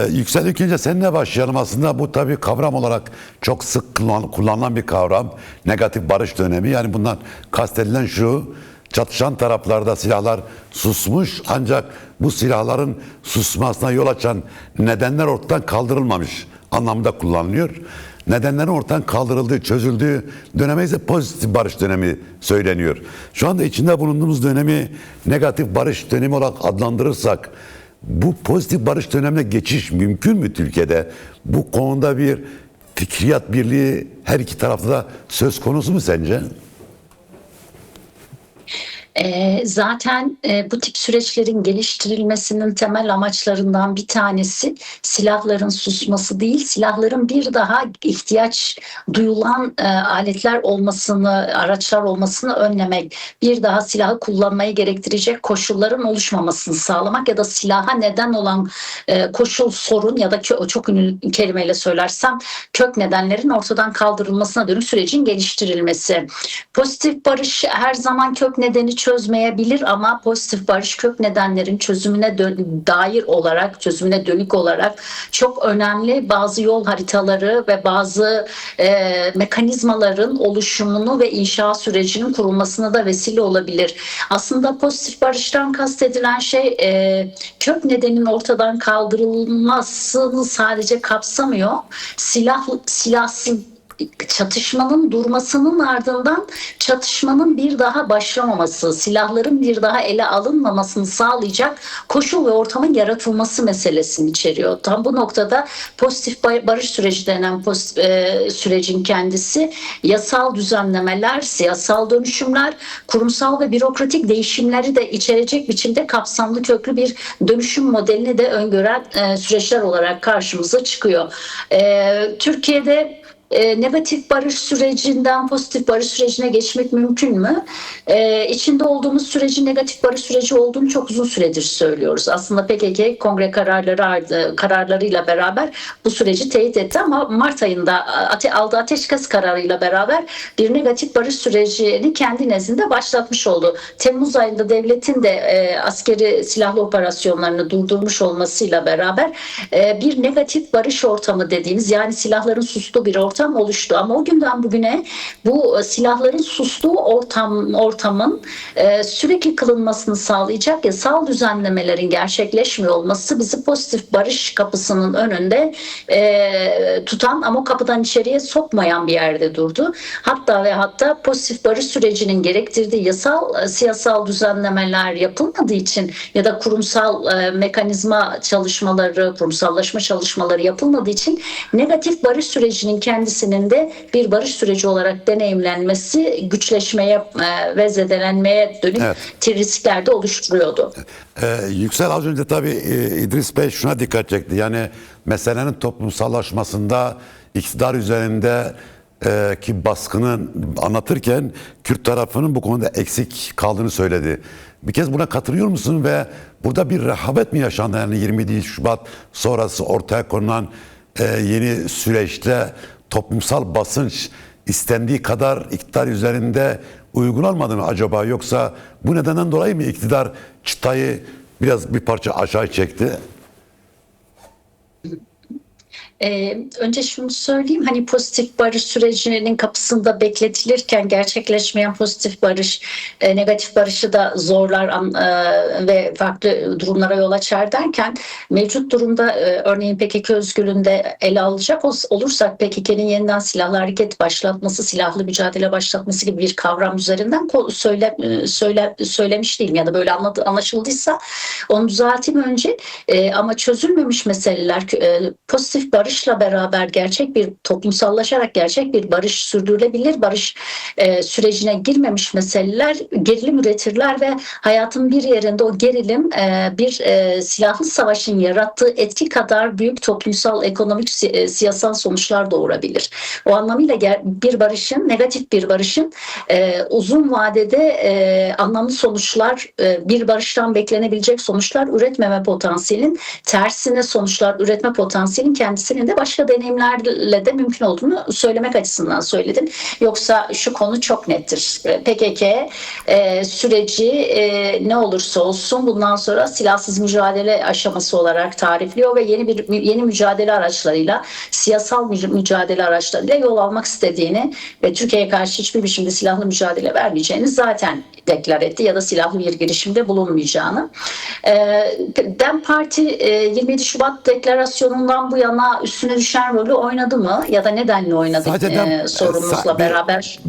Yüksel ilk önce seninle başlayalım. Aslında bu tabii kavram olarak çok sık kullanılan bir kavram. Negatif barış dönemi. Yani bundan kastedilen şu: çatışan taraflarda silahlar susmuş, ancak bu silahların susmasına yol açan nedenler ortadan kaldırılmamış anlamında kullanılıyor. Nedenlerin ortadan kaldırıldığı, çözüldüğü döneme ise pozitif barış dönemi söyleniyor. Şu anda içinde bulunduğumuz dönemi negatif barış dönemi olarak adlandırırsak, bu pozitif barış dönemine geçiş mümkün mü Türkiye'de? Bu konuda bir fikriyat birliği her iki tarafta da söz konusu mu sence? Zaten bu tip süreçlerin geliştirilmesinin temel amaçlarından bir tanesi silahların susması değil, silahların bir daha ihtiyaç duyulan aletler olmasını, araçlar olmasını önlemek, bir daha silahı kullanmayı gerektirecek koşulların oluşmamasını sağlamak ya da silaha neden olan koşul, sorun ya da çok ünlü kelimeyle söylersem kök nedenlerin ortadan kaldırılmasına dönük sürecin geliştirilmesi. Pozitif barış her zaman kök nedeni çözmeyebilir ama pozitif barış kök nedenlerin çözümüne dair olarak, çözümüne dönük olarak çok önemli bazı yol haritaları ve bazı mekanizmaların oluşumunu ve inşa sürecinin kurulmasına da vesile olabilir. Aslında pozitif barıştan kastedilen şey kök nedenin ortadan kaldırılmasını sadece kapsamıyor. Silahsız çatışmanın durmasının ardından çatışmanın bir daha başlamaması, silahların bir daha ele alınmamasını sağlayacak koşul ve ortamın yaratılması meselesini içeriyor. Tam bu noktada pozitif barış süreci denen sürecin kendisi yasal düzenlemeler, siyasal dönüşümler, kurumsal ve bürokratik değişimleri de içerecek biçimde kapsamlı köklü bir dönüşüm modelini de öngören süreçler olarak karşımıza çıkıyor. Türkiye'de negatif barış sürecinden pozitif barış sürecine geçmek mümkün mü? İçinde olduğumuz sürecin negatif barış süreci olduğunu çok uzun süredir söylüyoruz. Aslında PKK kongre kararlarıyla beraber bu süreci teyit etti ama Mart ayında aldığı ateşkes kararıyla beraber bir negatif barış sürecini kendi nezdinde başlatmış oldu. Temmuz ayında devletin de askeri silahlı operasyonlarını durdurmuş olmasıyla beraber bir negatif barış ortamı dediğimiz, yani silahların sustuğu bir ortam oluştu. Ama o günden bugüne bu silahların sustuğu ortamın sürekli kılınmasını sağlayacak yasal düzenlemelerin gerçekleşmiyor olması bizi pozitif barış kapısının önünde tutan ama kapıdan içeriye sokmayan bir yerde durdu. Hatta pozitif barış sürecinin gerektirdiği siyasal düzenlemeler yapılmadığı için ya da kurumsal mekanizma çalışmaları, kurumsallaşma çalışmaları yapılmadığı için negatif barış sürecinin kendisinin de bir barış süreci olarak deneyimlenmesi güçleşmeye ve zedelenmeye dönük riskler de oluşturuyordu. Yüksel az önce tabii İdris Bey şuna dikkat çekti. Yani meselenin toplumsallaşmasında iktidar üzerinde ki baskını anlatırken Kürt tarafının bu konuda eksik kaldığını söyledi. Bir kez buna katılıyor musun ve burada bir rehavet mi yaşandı? Yani 27 Şubat sonrası ortaya konulan yeni süreçte toplumsal basınç istendiği kadar iktidar üzerinde uygulanmadı mı acaba, yoksa bu nedenden dolayı mı iktidar çıtayı bir parça aşağı çekti? Önce şunu söyleyeyim, hani pozitif barış sürecinin kapısında bekletilirken gerçekleşmeyen pozitif barış negatif barışı da zorlar ve farklı durumlara yol açar derken, mevcut durumda örneğin PKK özgürlüğünde ele alacak olursak PKK'nın yeniden silahlı hareket başlatması, silahlı mücadele başlatması gibi bir kavram üzerinden söylemiş değilim ya da böyle anlaşıldıysa onu düzelteyim önce. Ama çözülmemiş meseleler pozitif barışla beraber gerçek bir toplumsallaşarak gerçek bir barış, sürdürülebilir barış sürecine girmemiş meseleler gerilim üretirler ve hayatın bir yerinde o gerilim bir silahlı savaşın yarattığı etki kadar büyük toplumsal, ekonomik, siyasal sonuçlar doğurabilir. O anlamıyla bir barışın, negatif bir barışın uzun vadede anlamlı sonuçlar, bir barıştan beklenebilecek sonuçlar üretmeme potansiyelin tersine sonuçlar üretme potansiyelin kendisini senin de başka deneyimlerle de mümkün olduğunu söylemek açısından söyledin. Yoksa şu konu çok nettir. PKK süreci ne olursa olsun bundan sonra silahsız mücadele aşaması olarak tarifliyor ve yeni mücadele araçlarıyla, siyasal mücadele araçlarıyla yol almak istediğini ve Türkiye'ye karşı hiçbir biçimde silahlı mücadele vermeyeceğini zaten deklar etti ya da silahlı bir girişimde bulunmayacağını. DEM Parti 27 Şubat deklarasyonundan bu yana üstüne düşen rolü oynadı mı ya da nedenle oynadı sorumuzla beraber?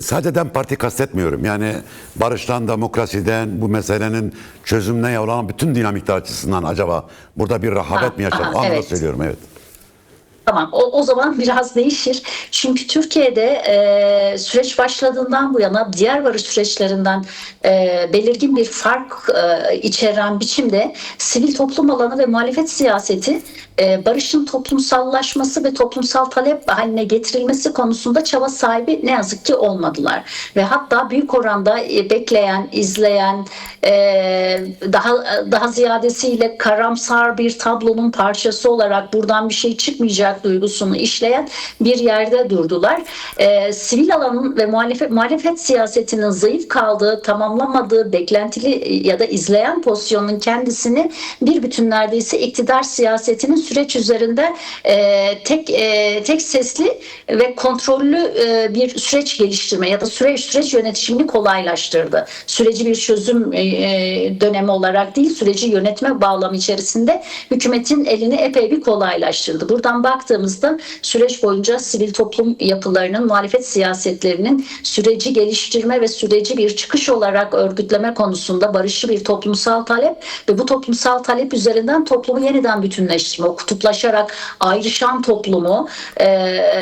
Sadece DEM Parti kastetmiyorum. Yani barıştan, demokrasiden, bu meselenin çözümüne yavrulan bütün dinamikler açısından acaba burada bir rahabet mi yaşadı? Anlamda Evet. söylüyorum, evet. Tamam, o zaman biraz değişir. Çünkü Türkiye'de süreç başladığından bu yana diğer barış süreçlerinden belirgin bir fark içeren biçimde sivil toplum alanı ve muhalefet siyaseti barışın toplumsallaşması ve toplumsal talep haline getirilmesi konusunda çaba sahibi ne yazık ki olmadılar. Ve hatta büyük oranda bekleyen, izleyen, daha ziyadesiyle karamsar bir tablonun parçası olarak buradan bir şey çıkmayacak duygusunu işleyen bir yerde durdular. Sivil alanın ve muhalefet siyasetinin zayıf kaldığı, tamamlamadığı, beklentili ya da izleyen pozisyonun kendisini bir bütün neredeyse iktidar siyasetinin süreç üzerinde tek sesli ve kontrollü bir süreç geliştirme ya da süreç yönetimini kolaylaştırdı. Süreci bir çözüm dönemi olarak değil, süreci yönetme bağlamı içerisinde hükümetin elini epey bir kolaylaştırdı. Buradan baktığımızda süreç boyunca sivil toplum yapılarının, muhalefet siyasetlerinin süreci geliştirme ve süreci bir çıkış olarak örgütleme konusunda barışçı bir toplumsal talep ve bu toplumsal talep üzerinden toplumu yeniden bütünleştirme, o kutuplaşarak ayrışan toplumu,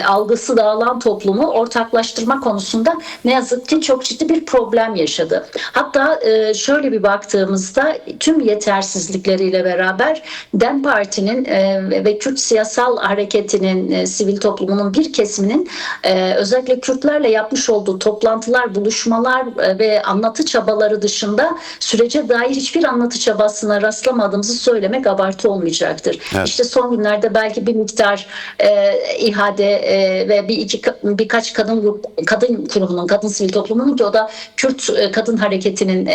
algısı dağılan toplumu ortaklaştırma konusunda ne yazık ki çok ciddi bir problem yaşadı. Hatta şöyle bir baktığımızda tüm yetersizlikleriyle beraber DEM Parti'nin ve Kürt siyasal hareketinin, sivil toplumunun bir kesiminin özellikle Kürtlerle yapmış olduğu toplantılar, buluşmalar ve anlatı çabaları dışında sürece dair hiçbir anlatı çabasına rastlamadığımızı söylemek abartı olmayacaktır. Evet. İşte son günlerde belki bir miktar ihade ve birkaç kadın kurumunun, kadın sivil toplumunun ki o da Kürt kadın hareketinin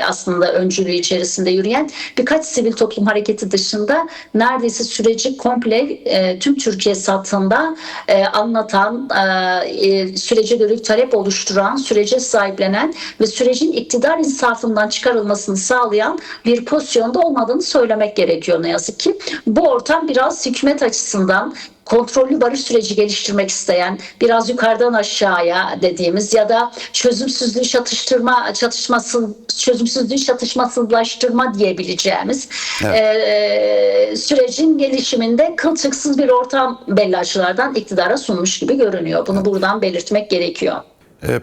aslında öncülüğü içerisinde yürüyen birkaç sivil toplum hareketi dışında neredeyse süreci komple tüm Türkiye satında anlatan, sürece dönük talep oluşturan, sürece sahiplenen ve sürecin iktidar insafından çıkarılmasını sağlayan bir pozisyonda olmadığını söylemek gerekiyor ne yazık ki. Bu ortam biraz hükümet açısından kontrollü barış süreci geliştirmek isteyen, biraz yukarıdan aşağıya dediğimiz ya da çözümsüzlüğü çatışmasızlaştırma diyebileceğimiz sürecin gelişiminde kılçıksız bir ortam belli açılardan iktidara sunmuş gibi görünüyor. Bunu buradan belirtmek gerekiyor.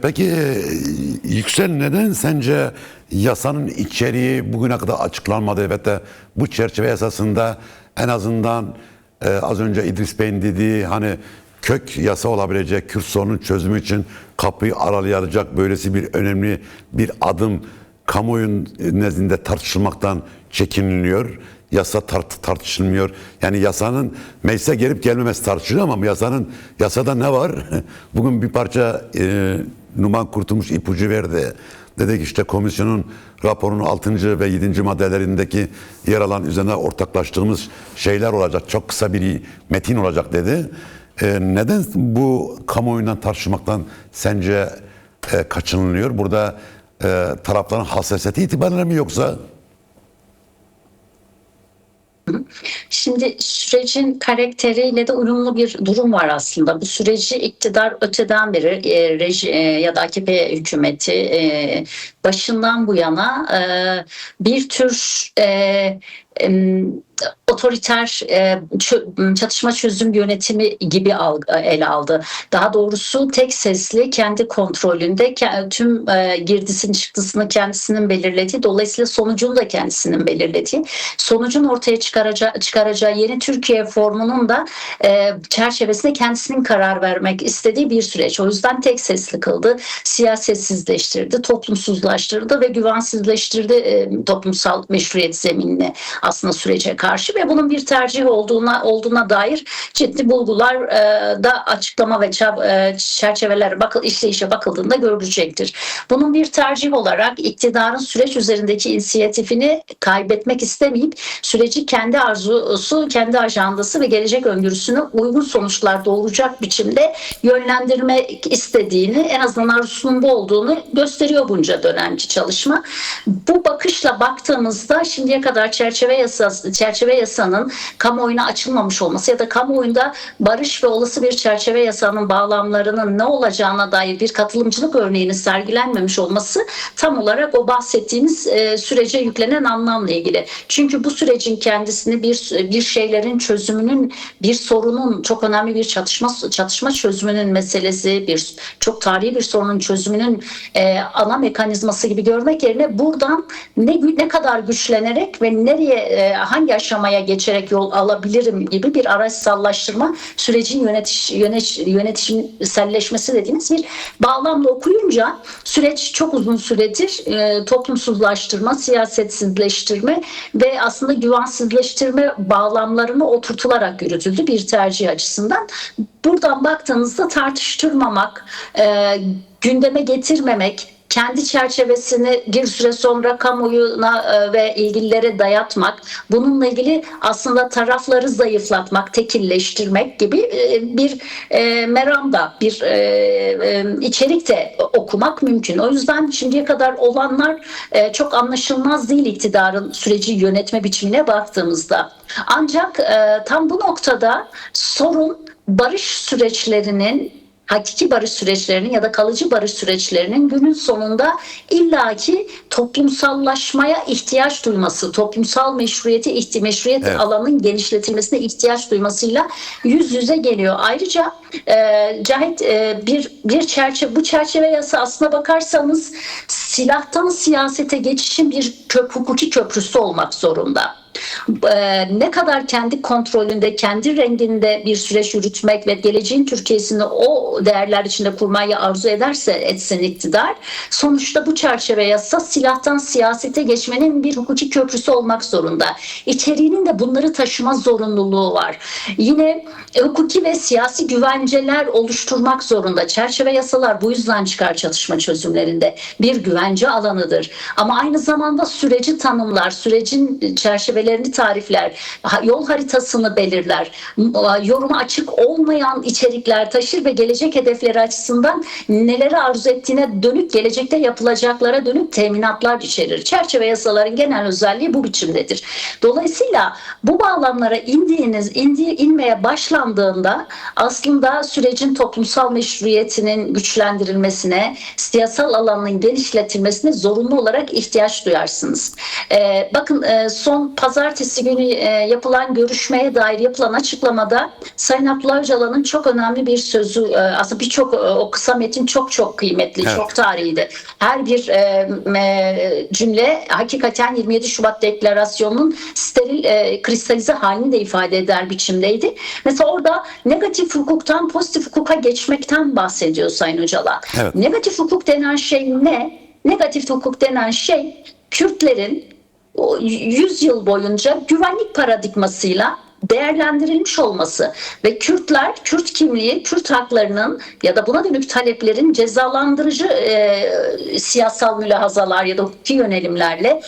Peki Yüksel, neden sence yasanın içeriği bugüne kadar açıklanmadı ve de bu çerçeve yasasında en azından az önce İdris Bey'in dediği hani kök yasa olabilecek Kürt sorunun çözümü için kapıyı aralayacak böylesi bir önemli bir adım kamuoyunun nezdinde tartışılmaktan çekiniliyor. Yasa tartışılmıyor. Yani yasanın meclise gelip gelmemesi tartışılıyor ama yasada ne var? Bugün bir parça Numan Kurtulmuş ipucu verdi. Dedi ki işte komisyonun raporunun 6. ve 7. maddelerindeki yer alan üzerine ortaklaştığımız şeyler olacak. Çok kısa bir metin olacak dedi. Neden bu kamuoyundan tartışmaktan sence kaçınılıyor? Burada tarafların hassasiyeti itibariyle mi yoksa? Şimdi sürecin karakteriyle de uyumlu bir durum var aslında. Bu süreci iktidar öteden beri ya da AKP hükümeti başından bu yana bir tür otoriter çatışma çözüm yönetimi gibi ele aldı. Daha doğrusu tek sesli, kendi kontrolünde tüm girdisini çıktısını kendisinin belirlediği, dolayısıyla sonucunu da kendisinin belirlediği, sonucun ortaya çıkaracağı yeni Türkiye formunun da çerçevesinde kendisinin karar vermek istediği bir süreç. O yüzden tek sesli kıldı, siyasetsizleştirdi, toplumsuzlaştırdı ve güvensizleştirdi toplumsal meşruiyet zeminini. aslında sürece karşı ve bunun bir tercih olduğuna dair ciddi bulgular da açıklama ve çerçeveler işleyişe bakıldığında görülecektir. Bunun bir tercih olarak iktidarın süreç üzerindeki inisiyatifini kaybetmek istemeyip süreci kendi arzusu, kendi ajandası ve gelecek öngörüsüne uygun sonuçlar doğuracak biçimde yönlendirmek istediğini, en azından arzusunun bu olduğunu gösteriyor bunca dönemki çalışma. Bu bakışla baktığımızda şimdiye kadar çerçeve yasanın kamuoyuna açılmamış olması ya da kamuoyunda barış ve olası bir çerçeve yasanın bağlamlarının ne olacağına dair bir katılımcılık örneğinin sergilenmemiş olması tam olarak o bahsettiğimiz sürece yüklenen anlamla ilgili. Çünkü bu sürecin kendisini bir şeylerin çözümünün, bir sorunun, çok önemli bir çatışma çözümünün meselesi, bir çok tarihi bir sorunun çözümünün ana mekanizması gibi görmek yerine buradan ne kadar güçlenerek ve nereye, hangi aşamaya geçerek yol alabilirim gibi bir araçsallaştırma, sürecin yönetimselleşmesi dediğimiz bir bağlamla okuyunca süreç çok uzun süredir toplumsuzlaştırma, siyasetsizleştirme ve aslında güvensizleştirme bağlamlarını oturtularak yürütüldü bir tercih açısından. Buradan baktığınızda tartıştırmamak, gündeme getirmemek, kendi çerçevesini bir süre sonra kamuoyuna ve ilgililere dayatmak, bununla ilgili aslında tarafları zayıflatmak, tekilleştirmek gibi bir meramda, bir içerik de okumak mümkün. O yüzden şimdiye kadar olanlar çok anlaşılmaz değil iktidarın süreci yönetme biçimine baktığımızda. Ancak tam bu noktada sorun barış süreçlerinin, hakiki barış süreçlerinin ya da kalıcı barış süreçlerinin günün sonunda illaki toplumsallaşmaya ihtiyaç duyması, toplumsal meşruiyet evet, alanının genişletilmesine ihtiyaç duymasıyla yüz yüze geliyor. Ayrıca Cahit, bu çerçeve yasa aslına bakarsanız silahtan siyasete geçişin bir hukuki köprüsü olmak zorunda. Ne kadar kendi kontrolünde, kendi renginde bir süreç yürütmek ve geleceğin Türkiye'sini o değerler içinde kurmayı arzu etsin iktidar, sonuçta bu çerçeve yasa silahtan siyasete geçmenin bir hukuki köprüsü olmak zorunda. İçeriğinin de bunları taşıma zorunluluğu var. Yine hukuki ve siyasi güvenceler oluşturmak zorunda. Çerçeve yasalar bu yüzden çıkar çatışma çözümlerinde. Bir güvence alanıdır. Ama aynı zamanda süreci tanımlar, sürecin çerçevelerini tarifler, yol haritasını belirler, yoruma açık olmayan içerikler taşır ve gelecek hedefleri açısından neleri arzu ettiğine dönük, gelecekte yapılacaklara dönük teminatlar içerir. Çerçeve yasaların genel özelliği bu biçimdedir. Dolayısıyla bu bağlamlara inmeye başlandığında aslında sürecin toplumsal meşruiyetinin güçlendirilmesine, siyasal alanın genişletilmesine zorunlu olarak ihtiyaç duyarsınız. Bakın, son pazartesi günü yapılan görüşmeye dair yapılan açıklamada Sayın Abdullah Öcalan'ın çok önemli bir sözü, aslında o kısa metin çok kıymetli, evet, çok tarihiydi. Her bir cümle hakikaten 27 Şubat Deklarasyonu'nun steril, kristalize halini de ifade eder biçimdeydi. Mesela orada negatif hukuktan pozitif hukuka geçmekten bahsediyor Sayın Öcalan. Evet. Negatif hukuk denen şey ne? Negatif hukuk denen şey Kürtlerin 100 yıl boyunca güvenlik paradigmasıyla değerlendirilmiş olması ve Kürtler, Kürt kimliği, Kürt haklarının ya da buna dönük taleplerin cezalandırıcı siyasal mülahazalar ya da hukuki yönelimlerle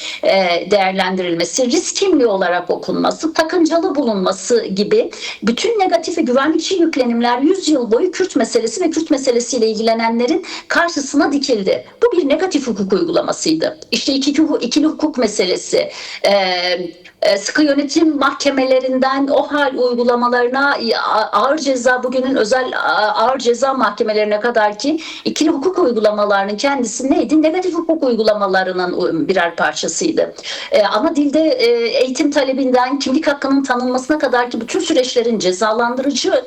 değerlendirilmesi, risk kimliği olarak okunması, takıncalı bulunması gibi bütün negatif ve güvenlikçi yüklenimler 100 yıl boyu Kürt meselesi ve Kürt meselesiyle ilgilenenlerin karşısına dikildi. Bu bir negatif hukuk uygulamasıydı. İşte ikili hukuk meselesi, sıkı yönetim mahkemelerinden o hal uygulamalarına, ağır ceza, bugünün özel ağır ceza mahkemelerine kadar ki ikili hukuk uygulamalarının kendisi neydi? Negatif hukuk uygulamalarının birer parçasıydı. Ana dilde eğitim talebinden kimlik hakkının tanınmasına kadar ki bütün süreçlerin cezalandırıcı,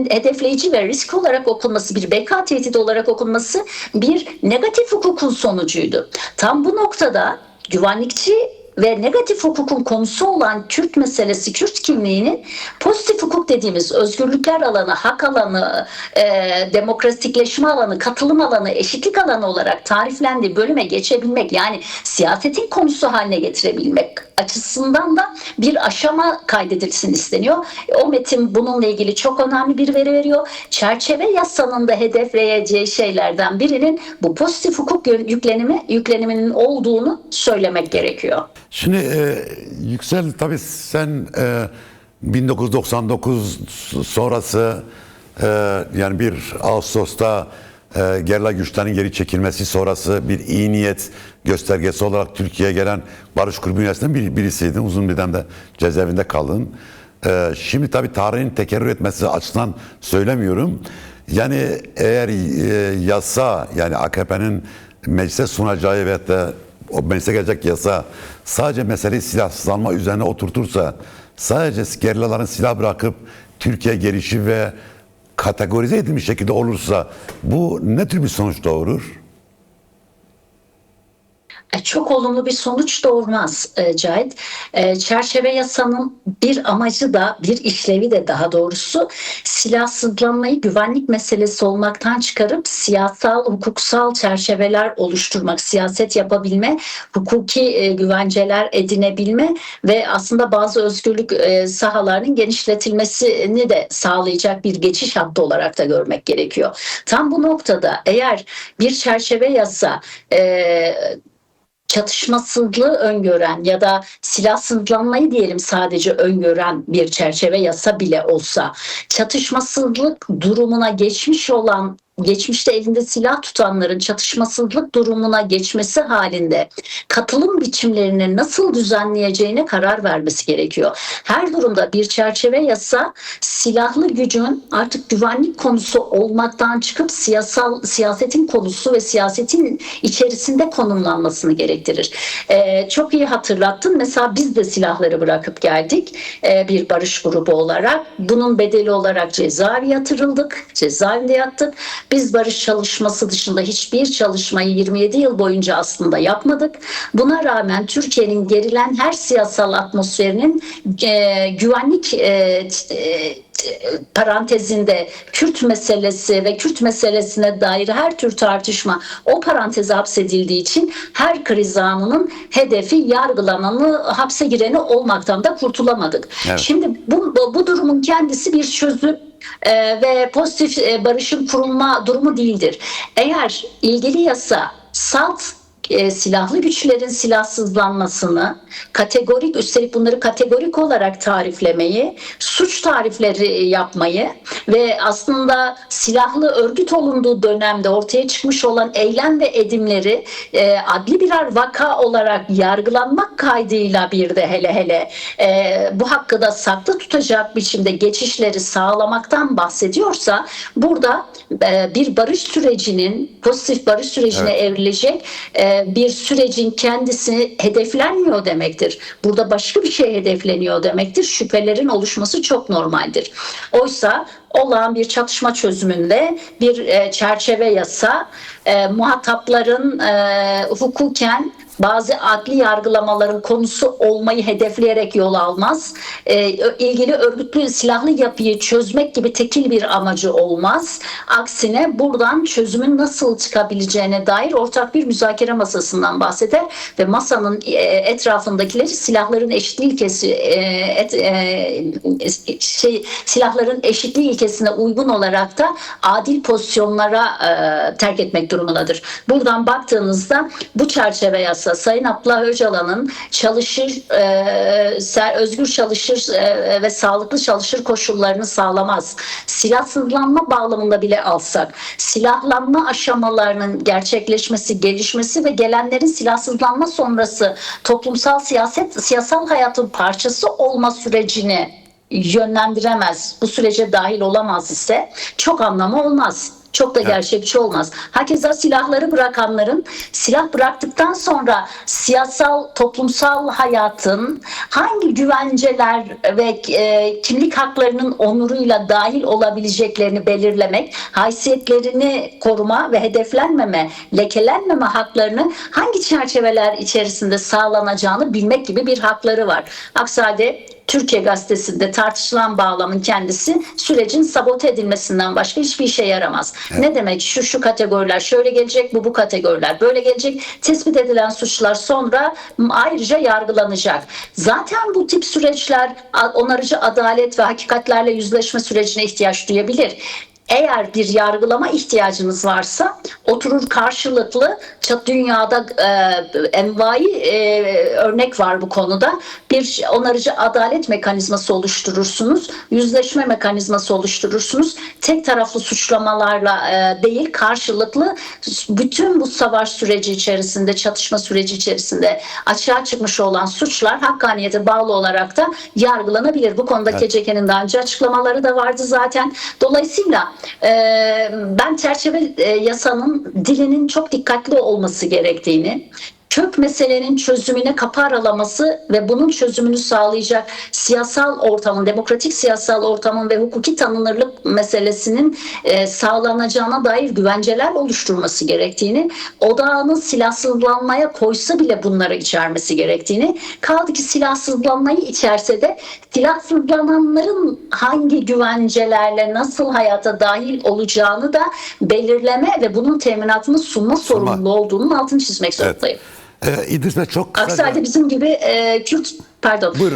hedefleyici ve risk olarak okunması, bir beka tehdidi olarak okunması bir negatif hukukun sonucuydu. Tam bu noktada güvenlikçi ve negatif hukukun konusu olan Kürt meselesi, Kürt kimliğinin pozitif hukuk dediğimiz özgürlükler alanı, hak alanı, demokratikleşme alanı, katılım alanı, eşitlik alanı olarak tariflendiği bölüme geçebilmek, yani siyasetin konusu haline getirebilmek açısından da bir aşama kaydedilsin isteniyor. O metin bununla ilgili çok önemli bir veri veriyor. Çerçeve yasanın da hedefleyeceği şeylerden birinin bu pozitif hukuk yükleniminin olduğunu söylemek gerekiyor. Şimdi Yüksel, tabii sen 1999 sonrası yani 1 Ağustos'ta gerilla güçlerin geri çekilmesi sonrası bir iyi niyet göstergesi olarak Türkiye'ye gelen Barış Grubu üyesinden birisiydin. Uzun bir dönem de cezaevinde kaldın. Şimdi tabii tarihin tekerrür etmesi açısından söylemiyorum. Yani eğer yasa, yani AKP'nin meclise sunacağı ve de o meclise gelecek yasa sadece meseleyi silahsızlanma üzerine oturtursa, sadece gerillaların silah bırakıp Türkiye gelişi ve kategorize edilmiş şekilde olursa bu ne tür bir sonuç doğurur? Çok olumlu bir sonuç doğurmaz Cahit. Çerçeve yasanın bir amacı da, bir işlevi de daha doğrusu silahsızlanmayı güvenlik meselesi olmaktan çıkarıp siyasal, hukuksal çerçeveler oluşturmak, siyaset yapabilme, hukuki güvenceler edinebilme ve aslında bazı özgürlük sahalarının genişletilmesini de sağlayacak bir geçiş hattı olarak da görmek gerekiyor. Tam bu noktada eğer bir çerçeve yasa çatışmasızlığı öngören ya da silahsızlanmayı diyelim sadece öngören bir çerçeve yasa bile olsa, çatışmasızlık durumuna geçmiş olan, geçmişte elinde silah tutanların çatışmasızlık durumuna geçmesi halinde katılım biçimlerini nasıl düzenleyeceğine karar vermesi gerekiyor. Her durumda bir çerçeve yasa silahlı gücün artık güvenlik konusu olmaktan çıkıp siyasetin konusu ve siyasetin içerisinde konumlanmasını gerektirir. Çok iyi hatırlattın. Mesela biz de silahları bırakıp geldik bir barış grubu olarak. Bunun bedeli olarak cezaevine yatırıldık. Cezaevinde yattık. Biz barış çalışması dışında hiçbir çalışmayı 27 yıl boyunca aslında yapmadık. Buna rağmen Türkiye'nin gerilen her siyasal atmosferinin güvenlik parantezinde Kürt meselesi ve Kürt meselesine dair her tür tartışma o paranteze hapsedildiği için her kriz anının hedefi yargılananı, hapse gireni olmaktan da kurtulamadık. Evet. Şimdi bu durumun kendisi bir çözüm ve pozitif barışın kurulma durumu değildir. Eğer ilgili yasa salt silahlı güçlerin silahsızlanmasını, kategorik, üstelik bunları kategorik olarak tariflemeyi, suç tarifleri yapmayı ve aslında silahlı örgüt olunduğu dönemde ortaya çıkmış olan eylem ve edimleri adli birer vaka olarak yargılanmak kaydıyla bir de hele bu hakkı da saklı tutacak biçimde geçişleri sağlamaktan bahsediyorsa, burada bir barış sürecinin, pozitif barış sürecine evrilecek bir sürecin kendisi hedeflenmiyor demektir. Burada başka bir şey hedefleniyor demektir. Şüphelerin oluşması çok normaldir. Oysa olağan bir çatışma çözümünde bir çerçeve yasa muhatapların hukuken bazı adli yargılamaların konusu olmayı hedefleyerek yol almaz. İlgili örgütlü silahlı yapıyı çözmek gibi tekil bir amacı olmaz. Aksine buradan çözümün nasıl çıkabileceğine dair ortak bir müzakere masasından bahseder ve masanın etrafındakileri silahların eşitliği ilkesi silahların eşitliği ilkesine uygun olarak da adil pozisyonlara terk etmek durumundadır. Buradan baktığınızda bu çerçeve yasa Sayın Abdullah Öcalan'ın özgür çalışır ve sağlıklı çalışır koşullarını sağlamaz. Silahsızlanma bağlamında bile alsak, silahlanma aşamalarının gerçekleşmesi, gelişmesi ve gelenlerin silahsızlanma sonrası toplumsal siyasal hayatın parçası olma sürecini yönlendiremez, bu sürece dahil olamaz ise çok anlamı olmaz. çok da gerçekçi olmaz. Hakeza silahları bırakanların silah bıraktıktan sonra siyasal, toplumsal hayatın hangi güvenceler ve kimlik haklarının onuruyla dahil olabileceklerini belirlemek, haysiyetlerini koruma ve hedeflenmeme, lekelenmeme haklarını hangi çerçeveler içerisinde sağlanacağını bilmek gibi bir hakları var. Aksi halde Türkiye Gazetesi'nde tartışılan bağlamın kendisi sürecin sabote edilmesinden başka hiçbir işe yaramaz. Evet. Ne demek? Şu kategoriler şöyle gelecek, bu kategoriler böyle gelecek. Tespit edilen suçlar sonra ayrıca yargılanacak. Zaten bu tip süreçler onarıcı adalet ve hakikatlerle yüzleşme sürecine ihtiyaç duyabilir. Eğer bir yargılama ihtiyacınız varsa oturur karşılıklı dünyada envai örnek var bu konuda. Bir onarıcı adalet mekanizması oluşturursunuz. Yüzleşme mekanizması oluşturursunuz. Tek taraflı suçlamalarla değil karşılıklı bütün bu savaş süreci içerisinde, çatışma süreci içerisinde açığa çıkmış olan suçlar hakkaniyete bağlı olarak da yargılanabilir. Bu konuda KCK'nin daha önce açıklamaları da vardı zaten. Dolayısıyla ben çerçeve yasanın dilinin çok dikkatli olması gerektiğini, kök meselenin çözümüne kapı aralaması ve bunun çözümünü sağlayacak siyasal ortamın, demokratik siyasal ortamın ve hukuki tanınırlık meselesinin sağlanacağına dair güvenceler oluşturması gerektiğini, odağını silahsızlanmaya koysa bile bunları içermesi gerektiğini, kaldı ki silahsızlanmayı içerse de silahsızlananların hangi güvencelerle nasıl hayata dahil olacağını da belirleme ve bunun teminatını sunma sorumluluğu olduğunun altını çizmek zorundayım. İdris Bey çok kısa. Aksi halde bizim gibi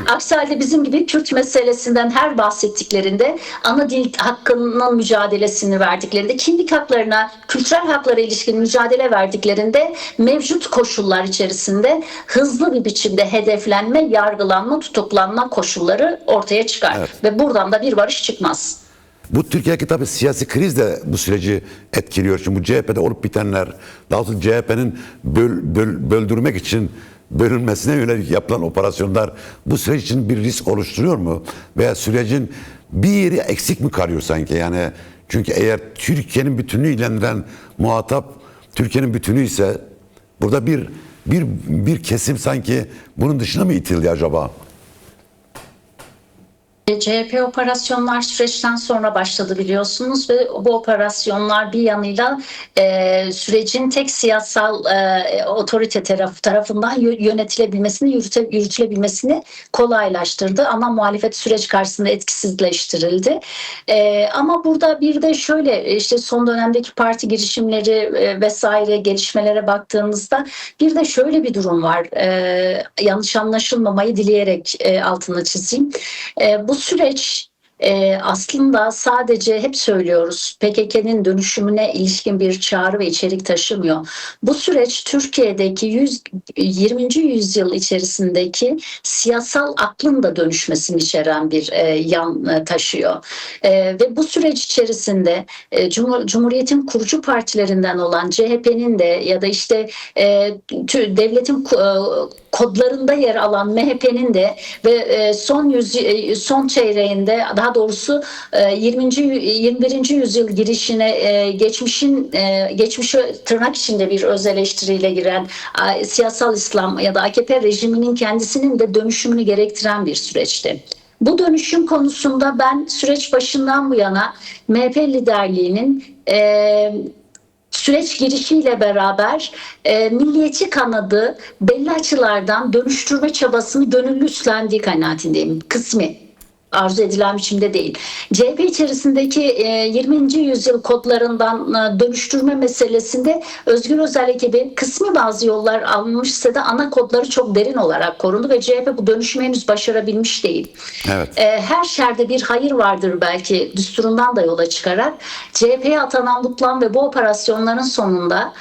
Aksi halde bizim gibi Kürt meselesinden her bahsettiklerinde, ana dil hakkının mücadelesini verdiklerinde, kimlik haklarına, kültürel haklara ilişkin mücadele verdiklerinde mevcut koşullar içerisinde hızlı bir biçimde hedeflenme, yargılanma, tutuklanma koşulları ortaya çıkar. Evet. Ve buradan da bir barış çıkmaz. Bu Türkiye'deki tabii siyasi kriz de bu süreci etkiliyor. Şimdi bu CHP'de olup bitenler, daha sonra CHP'nin böldürmek için bölünmesine yönelik yapılan operasyonlar bu süreç için bir risk oluşturuyor mu? Veya sürecin bir yeri eksik mi kalıyor sanki? Yani çünkü eğer Türkiye'nin bütünlüğü ilgilendiren muhatap Türkiye'nin bütünü ise burada bir kesim sanki bunun dışına mı itildi acaba? CHP operasyonlar süreçten sonra başladı biliyorsunuz ve bu operasyonlar bir yanıyla sürecin tek siyasal otorite tarafından yönetilebilmesini, yürütülebilmesini kolaylaştırdı. Ama muhalefet süreç karşısında etkisizleştirildi. Ama burada bir de şöyle işte son dönemdeki parti girişimleri vesaire gelişmelere baktığımızda bir de şöyle bir durum var. Yanlış anlaşılmamayı dileyerek altını çizeyim. Bu süreç aslında sadece hep söylüyoruz PKK'nın dönüşümüne ilişkin bir çağrı ve içerik taşımıyor. Bu süreç Türkiye'deki 20. yüzyıl içerisindeki siyasal aklın da dönüşmesini içeren bir yan taşıyor. Ve bu süreç içerisinde Cumhuriyet'in kurucu partilerinden olan CHP'nin de ya da işte devletin kodlarında yer alan MHP'nin de ve son çeyreğinde daha doğrusu 21. yüzyıl girişine geçmişe tırnak içinde bir öz eleştiriyle giren siyasal İslam ya da AKP rejiminin kendisinin de dönüşümünü gerektiren bir süreçti. Bu dönüşüm konusunda ben süreç başından bu yana MHP liderliğinin süreç girişiyle beraber milliyetçi kanadı belli açılardan dönüştürme çabasını gönüllü üstlendiği kanaatindeyim. Kısmi. Arzu edilen biçimde değil. CHP içerisindeki 20. yüzyıl kodlarından dönüştürme meselesinde Özgür Özel ekibi kısmi bazı yollar almışsa da ana kodları çok derin olarak korundu ve CHP bu dönüşümü henüz başarabilmiş değil. Evet. Her şerde bir hayır vardır belki düsturundan da yola çıkarak CHP'ye atanan bu plan ve bu operasyonların sonunda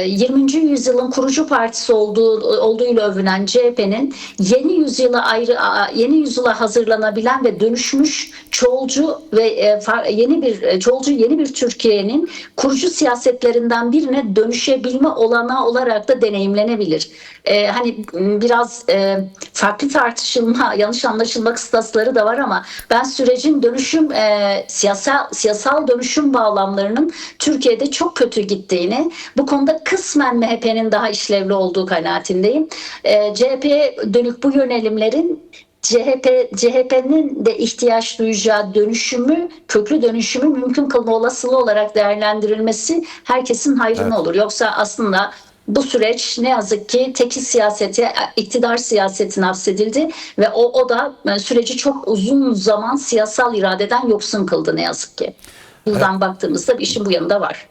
20. yüzyılın kurucu partisi olduğuyla övünen CHP'nin yeni yüzyıla hazırlanan davranabilen ve dönüşmüş çoğulcu ve yeni bir Türkiye'nin kurucu siyasetlerinden birine dönüşebilme olanağı olarak da deneyimlenebilir. Hani biraz farklı tartışılma, yanlış anlaşılma kıstasları da var ama ben sürecin siyasal dönüşüm bağlamlarının Türkiye'de çok kötü gittiğini, bu konuda kısmen MHP'nin daha işlevli olduğu kanaatindeyim. CHP'ye dönük bu yönelimlerin CHP'nin de ihtiyaç duyacağı köklü dönüşümü mümkün kılma olasılığı olarak değerlendirilmesi herkesin hayrına olur. Yoksa aslında bu süreç ne yazık ki tekil siyasete, iktidar siyasetine hapsedildi ve o da süreci çok uzun zaman siyasal iradeden yoksun kıldı ne yazık ki. Buradan baktığımızda işin bu yanında var.